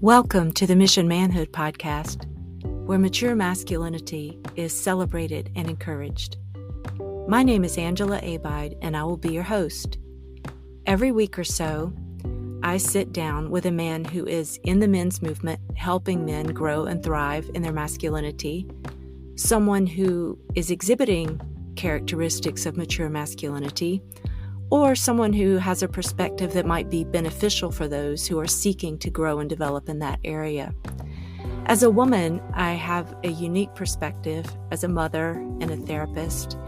Welcome to the Mission Manhood podcast, where mature masculinity is celebrated and encouraged. My name is Angela Abide, and I will be your host. Every week or so, I sit down with a man who is in the men's movement, helping men grow and thrive in their masculinity, someone who is exhibiting characteristics of mature masculinity, or someone who has a perspective that might be beneficial for those who are seeking to grow and develop in that area. As a woman, I have a unique perspective as a mother and a therapist,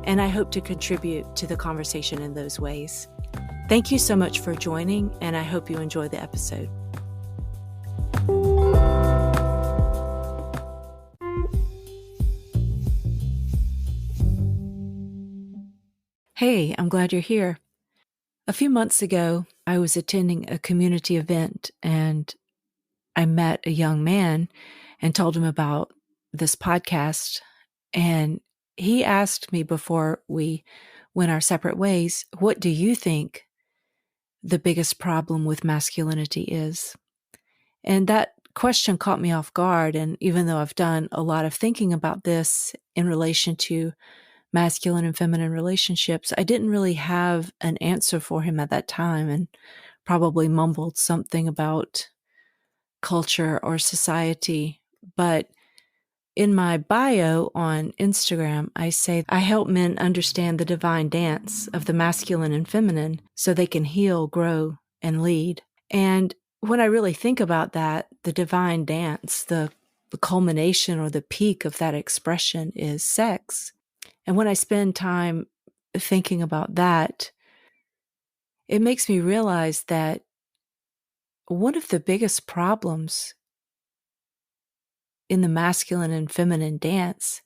and I hope to contribute to the conversation in those ways. Thank you so much for joining, and I hope you enjoy the episode. Hey, I'm glad you're here. A few months ago, I was attending a community event and I met a young man and told him about this podcast. And he asked me before we went our separate ways, what do you think the biggest problem with masculinity is? And that question caught me off guard. And even though I've done a lot of thinking about this in relation to masculine and feminine relationships, I didn't really have an answer for him at that time and probably mumbled something about culture or society. But in my bio on Instagram, I say I help men understand the divine dance of the masculine and feminine so they can heal, grow, and lead. And when I really think about that, the divine dance, the culmination or the peak of that expression is sex. And when I spend time thinking about that, it makes me realize that one of the biggest problems in the masculine and feminine dance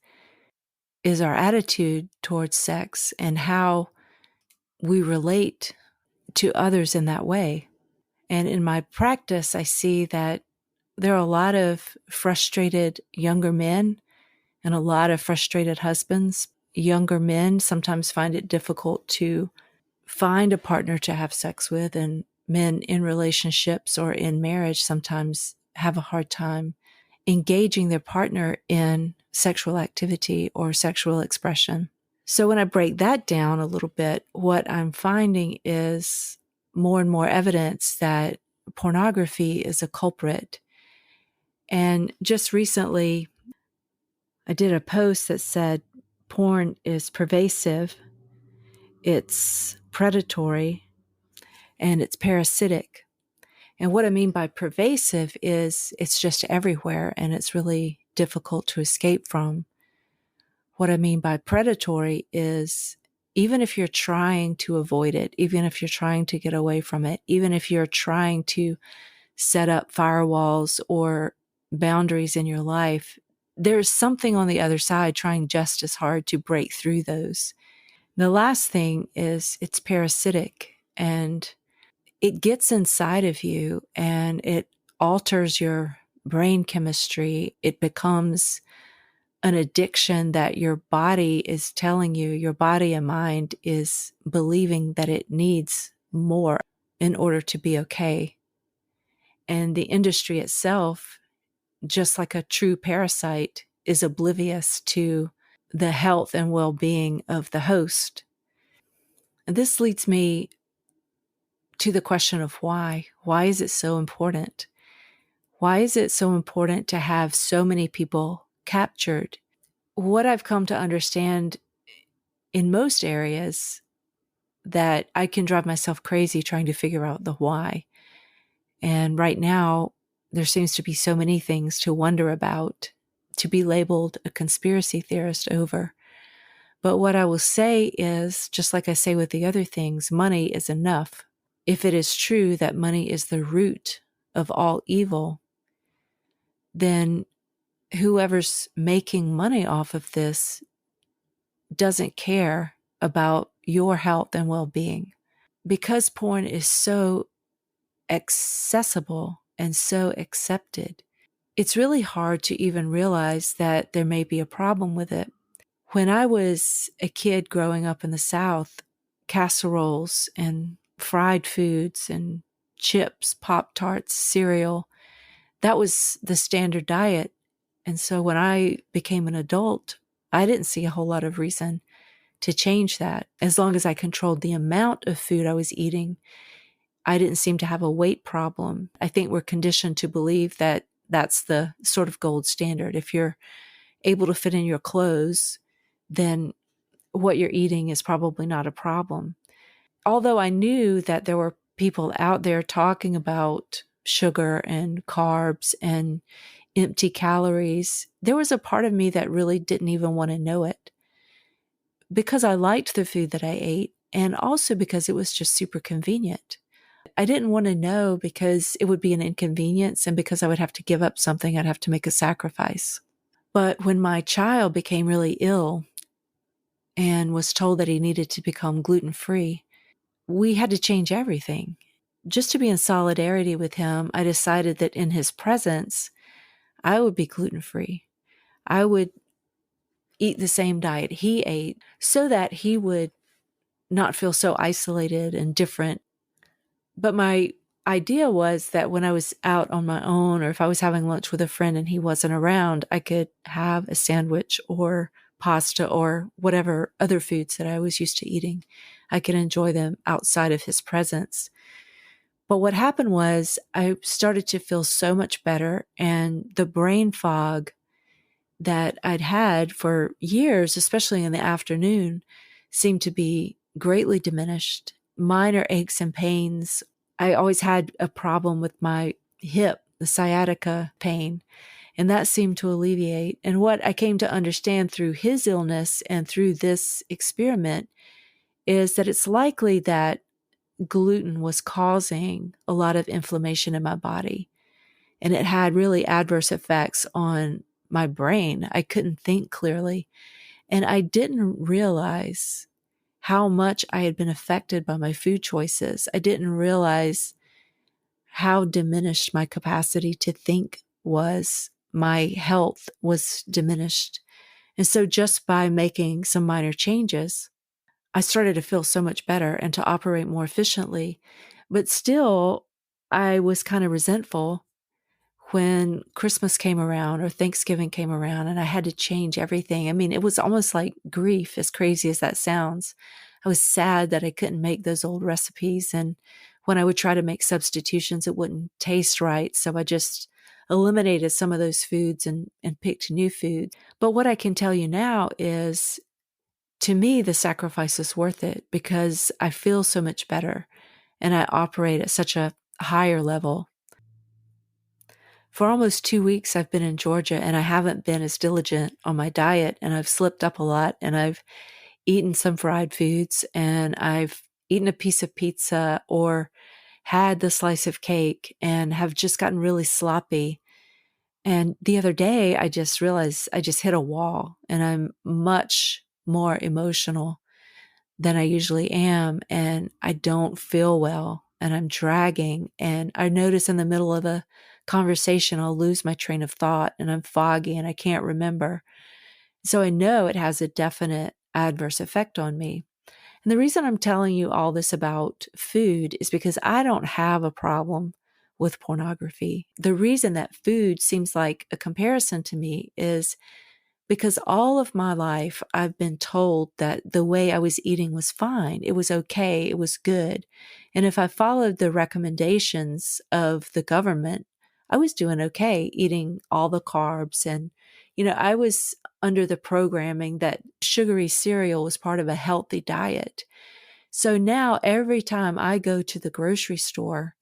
is our attitude towards sex and how we relate to others in that way. And in my practice, I see that there are a lot of frustrated younger men and a lot of frustrated husbands. Younger men sometimes find it difficult to find a partner to have sex with, and men in relationships or in marriage sometimes have a hard time engaging their partner in sexual activity or sexual expression. So when I break that down a little bit, what I'm finding is more and more evidence that pornography is a culprit. And just recently, I did a post that said porn is pervasive, it's predatory, and it's parasitic. And what I mean by pervasive is it's just everywhere and it's really difficult to escape from. What I mean by predatory is even if you're trying to avoid it, even if you're trying to get away from it, even if you're trying to set up firewalls or boundaries in your life, there's something on the other side trying just as hard to break through those. The last thing is it's parasitic and it gets inside of you and it alters your brain chemistry. It becomes an addiction that your body is telling you, your body and mind is believing that it needs more in order to be okay. And the industry itself, just like a true parasite, is oblivious to the health and well-being of the host. And this leads me to the question of why. Why is it so important? Why is it so important to have so many people captured? What I've come to understand in most areas that I can drive myself crazy trying to figure out the why. And right now, there seems to be so many things to wonder about, to be labeled a conspiracy theorist over. But what I will say is, just like I say with the other things, money is enough. If it is true that money is the root of all evil, then whoever's making money off of this doesn't care about your health and well-being. Because porn is so accessible and so accepted, it's really hard to even realize that there may be a problem with it. When I was a kid growing up in the South, casseroles and fried foods and chips, Pop-Tarts, cereal, that was the standard diet. And so when I became an adult, I didn't see a whole lot of reason to change that. As long as I controlled the amount of food I was eating, I didn't seem to have a weight problem. I think we're conditioned to believe that that's the sort of gold standard. If you're able to fit in your clothes, then what you're eating is probably not a problem. Although I knew that there were people out there talking about sugar and carbs and empty calories, there was a part of me that really didn't even want to know it, because I liked the food that I ate and also because it was just super convenient. I didn't want to know because it would be an inconvenience, and because I would have to give up something, I'd have to make a sacrifice. But when my child became really ill and was told that he needed to become gluten-free, we had to change everything. Just to be in solidarity with him, I decided that in his presence, I would be gluten-free. I would eat the same diet he ate so that he would not feel so isolated and different. But my idea was that when I was out on my own, or if I was having lunch with a friend and he wasn't around, I could have a sandwich or pasta or whatever other foods that I was used to eating. I could enjoy them outside of his presence. But what happened was I started to feel so much better, and the brain fog that I'd had for years, especially in the afternoon, seemed to be greatly diminished. Minor aches and pains. I always had a problem with my hip, the sciatica pain, and that seemed to alleviate. And what I came to understand through his illness and through this experiment is that it's likely that gluten was causing a lot of inflammation in my body. And it had really adverse effects on my brain. I couldn't think clearly. And I didn't realize how much I had been affected by my food choices. I didn't realize how diminished my capacity to think was. My health was diminished. And so just by making some minor changes, I started to feel so much better and to operate more efficiently. But still, I was kind of resentful when Christmas came around or Thanksgiving came around and I had to change everything. I mean, it was almost like grief, as crazy as that sounds. I was sad that I couldn't make those old recipes. And when I would try to make substitutions, it wouldn't taste right. So I just eliminated some of those foods and picked new foods. But what I can tell you now is, to me, the sacrifice is worth it because I feel so much better and I operate at such a higher level. For almost 2 weeks, I've been in Georgia and I haven't been as diligent on my diet, and I've slipped up a lot, and I've eaten some fried foods, and I've eaten a piece of pizza or had the slice of cake and have just gotten really sloppy. And the other day, I just realized I just hit a wall and I'm much more emotional than I usually am. And I don't feel well and I'm dragging. And I notice in the middle of a conversation, I'll lose my train of thought and I'm foggy and I can't remember. So I know it has a definite adverse effect on me. And the reason I'm telling you all this about food is because I don't have a problem with pornography. The reason that food seems like a comparison to me is because all of my life I've been told that the way I was eating was fine. It was okay. It was good. And if I followed the recommendations of the government, I was doing okay, eating all the carbs. And, I was under the programming that sugary cereal was part of a healthy diet. So now every time I go to the grocery store,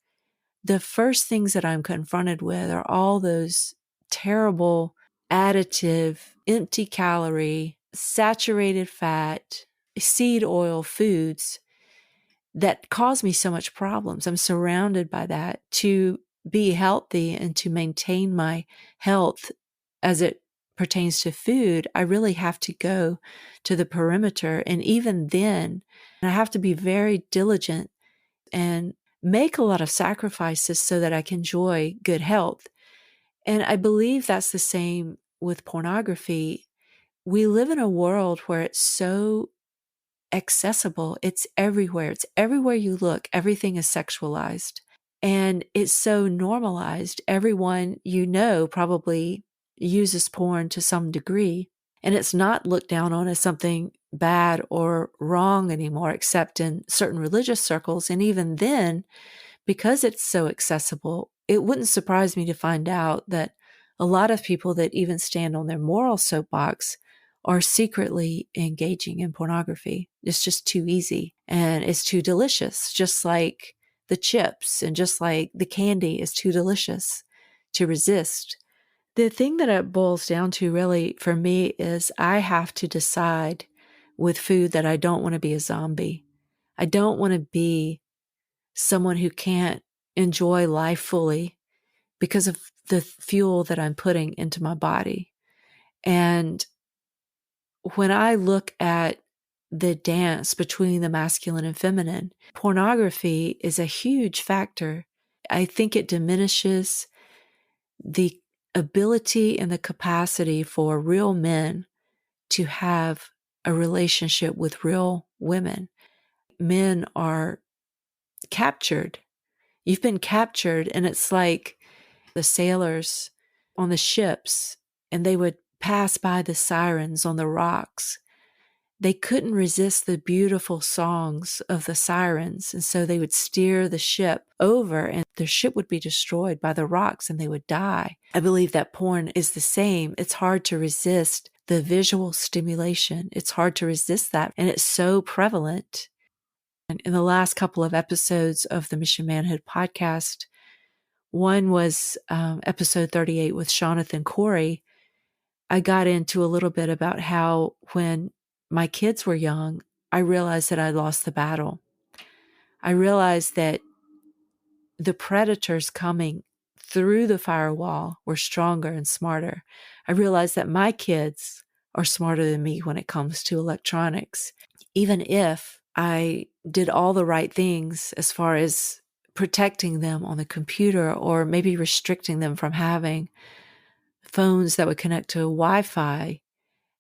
the first things that I'm confronted with are all those terrible additive, empty calorie, saturated fat, seed oil foods that cause me so much problems. I'm surrounded by that. To be healthy and to maintain my health as it pertains to food, I really have to go to the perimeter. And even then, I have to be very diligent and make a lot of sacrifices so that I can enjoy good health. And I believe that's the same with pornography. We live in a world where it's so accessible. It's everywhere. It's everywhere you look. Everything is sexualized. And it's so normalized. Everyone you know probably uses porn to some degree. And it's not looked down on as something bad or wrong anymore, except in certain religious circles. And even then, because it's so accessible, it wouldn't surprise me to find out that a lot of people that even stand on their moral soapbox are secretly engaging in pornography. It's just too easy and it's too delicious, just like the chips and just like the candy is too delicious to resist. The thing that it boils down to really for me is I have to decide with food that I don't want to be a zombie. I don't want to be someone who can't enjoy life fully because of the fuel that I'm putting into my body. And when I look at the dance between the masculine and feminine, pornography is a huge factor. I think it diminishes the ability and the capacity for real men to have a relationship with real women. Men are captured. You've been captured, and it's like the sailors on the ships, and they would pass by the sirens on the rocks. They couldn't resist the beautiful songs of the sirens, and so they would steer the ship over, and the ship would be destroyed by the rocks and they would die. I believe that porn is the same. It's hard to resist the visual stimulation. It's hard to resist that, and it's so prevalent. And in the last couple of episodes of the Mission Manhood podcast, one was episode 38 with Jonathan Corey. I got into a little bit about how when my kids were young, I realized that I lost the battle. I realized that the predators coming through the firewall were stronger and smarter. I realized that my kids are smarter than me when it comes to electronics. Even if I did all the right things as far as protecting them on the computer or maybe restricting them from having phones that would connect to Wi-Fi,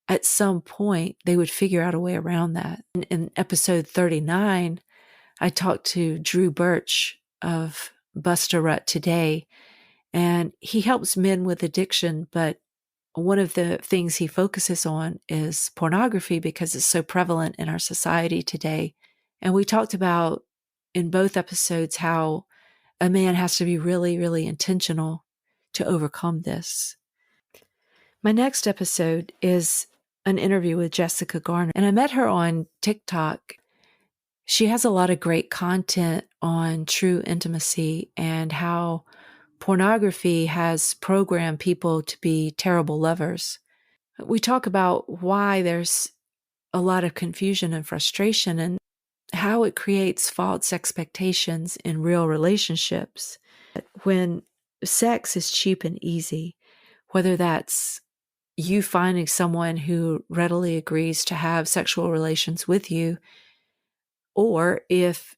at some point they would figure out a way around that. In episode 39, I talked to Drew Birch of Bust a Rut Today, and he helps men with addiction, but one of the things he focuses on is pornography because it's so prevalent in our society today. And we talked about in both episodes how a man has to be really, really intentional to overcome this. My next episode is an interview with Jessica Garner, and I met her on TikTok. She has a lot of great content on true intimacy and how pornography has programmed people to be terrible lovers. We talk about why there's a lot of confusion and frustration and how it creates false expectations in real relationships. When sex is cheap and easy, whether that's you finding someone who readily agrees to have sexual relations with you, or if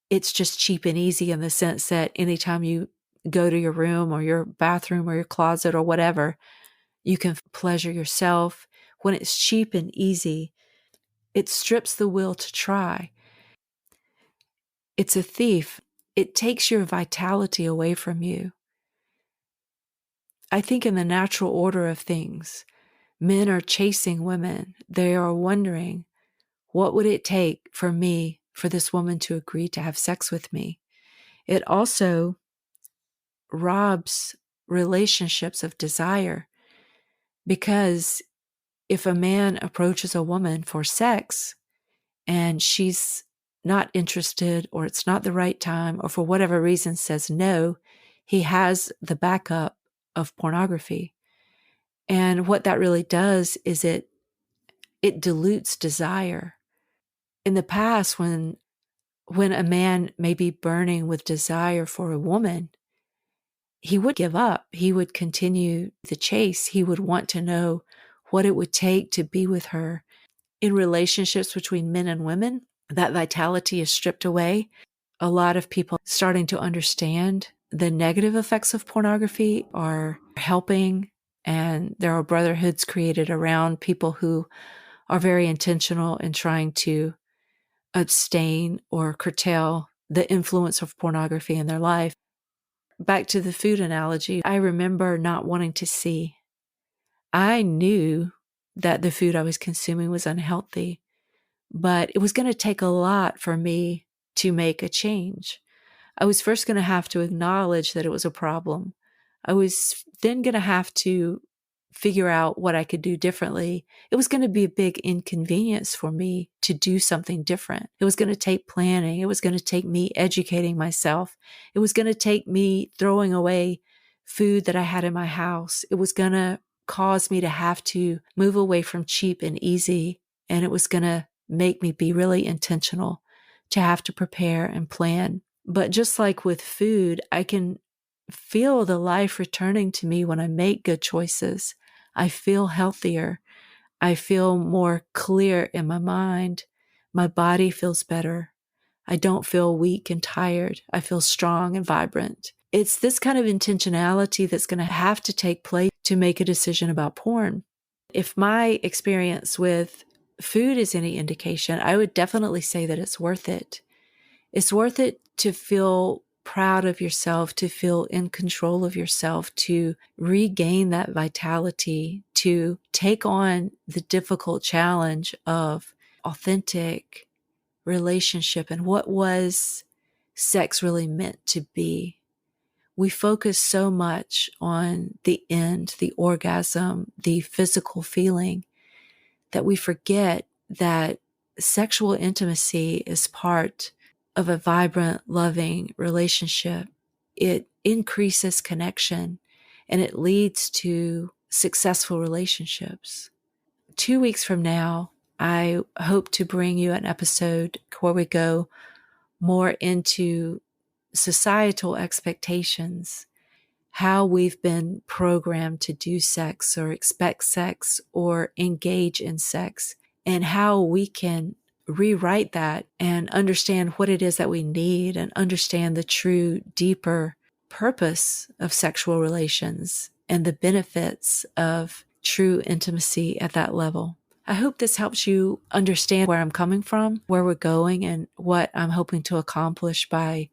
it's just cheap and easy in the sense that anytime you go to your room or your bathroom or your closet or whatever, you can pleasure yourself. When it's cheap and easy, it strips the will to try. It's a thief. It takes your vitality away from you. I think in the natural order of things, men are chasing women. They are wondering, what would it take for me, for this woman to agree to have sex with me? It also robs relationships of desire, because if a man approaches a woman for sex and she's not interested, or it's not the right time, or for whatever reason says no, he has the backup of pornography. And what that really does is it dilutes desire. In the past, when a man may be burning with desire for a woman, he would give up. He would continue the chase. He would want to know what it would take to be with her. In relationships between men and women, that vitality is stripped away. A lot of people starting to understand the negative effects of pornography are helping, and there are brotherhoods created around people who are very intentional in trying to abstain or curtail the influence of pornography in their life. back to the food analogy, I remember not wanting to see. I knew that the food I was consuming was unhealthy, but it was going to take a lot for me to make a change. I was first going to have to acknowledge that it was a problem. I was then going to have to figure out what I could do differently. It was going to be a big inconvenience for me to do something different. It was going to take planning. It was going to take me educating myself. It was going to take me throwing away food that I had in my house. It was going to cause me to have to move away from cheap and easy. And it was going to make me be really intentional to have to prepare and plan. But just like with food, I can feel the life returning to me when I make good choices. I feel healthier. I feel more clear in my mind. My body feels better. I don't feel weak and tired. I feel strong and vibrant. It's this kind of intentionality that's going to have to take place to make a decision about porn. If my experience with food is any indication, I would definitely say that it's worth it. It's worth it to feel proud of yourself, to feel in control of yourself, to regain that vitality, to take on the difficult challenge of authentic relationship and what was sex really meant to be. We focus so much on the end, the orgasm, the physical feeling, that we forget that sexual intimacy is part of a vibrant, loving relationship. It increases connection and it leads to successful relationships. 2 weeks from now, I hope to bring you an episode where we go more into societal expectations, how we've been programmed to do sex or expect sex or engage in sex, and how we can rewrite that and understand what it is that we need and understand the true, deeper purpose of sexual relations and the benefits of true intimacy at that level. I hope this helps you understand where I'm coming from, where we're going, and what I'm hoping to accomplish by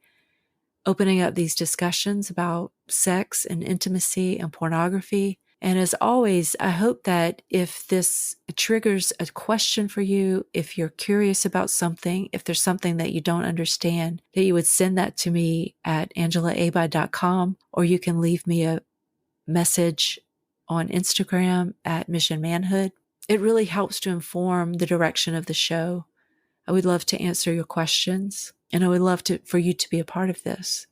opening up these discussions about sex and intimacy and pornography. And as always, I hope that if this triggers a question for you, if you're curious about something, if there's something that you don't understand, that you would send that to me at angelaabide.com, or you can leave me a message on Instagram at Mission Manhood. It really helps to inform the direction of the show. I would love to answer your questions, and I would love for you to be a part of this.